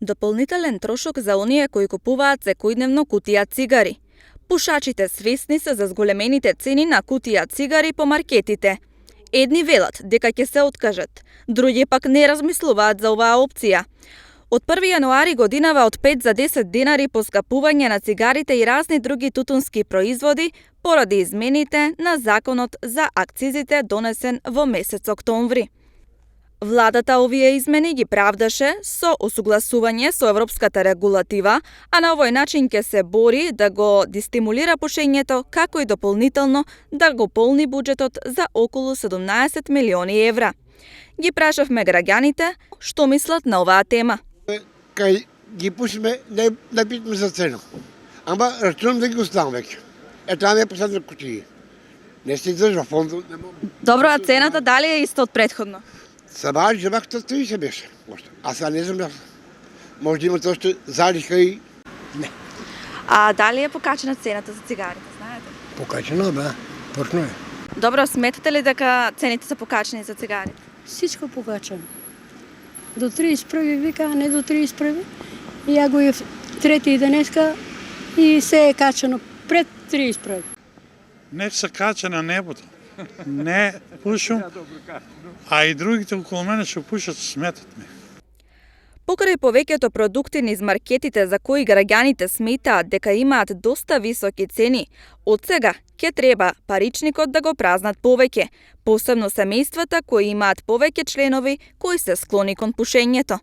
Дополнителен трошок за оние кои купуваат секојдневно кутија цигари. Пушачите свесни се за зголемените цени на кутија цигари по маркетите. Едни велат дека ќе се откажат, други пак не размислуваат за оваа опција. Од 1 јануари годинава од 5 за 10 денари поскапување на цигарите и разни други тутунски производи поради измените на законот за акцизите донесен во месец октомври. Владата овие измени ги правдаше со осугласување со европската регулатива, а на овој начин ќе се бори да го дистимулира пушењето, како и дополнително да го полни буџетот за околу 17 милиони евра. Ги прашавме граѓаните што мислат на оваа тема. Кај ги пушиме, не питаме за цена. Ама рачунам да ги оставам веќе. Таа ми е последна кутија. Не се издржа фондот. Добро, а цената дали е исто од претходно? Сама жемах 30 беше. А сега не знам. Може да имате още залиха и... Не. А дали е покачена цената за цигарите, знаете? Покачено, бе. Точно е. Добро, сметате ли дека цените се покачени за цигарите? Всичко покачано. До 31 вика, а не до 31. И ја го е трети и денеска и се е качено пред 31. Не се кача на небото. Не пушам, а и другите околу мене што пушат сметат ме. Покрај повеќето продукти низ маркетите за кои граѓаните сметаат дека имаат доста високи цени, од сега ќе треба паричникот да го празнат повеќе, посебно семејствата кои имаат повеќе членови кои се склони кон пушењето.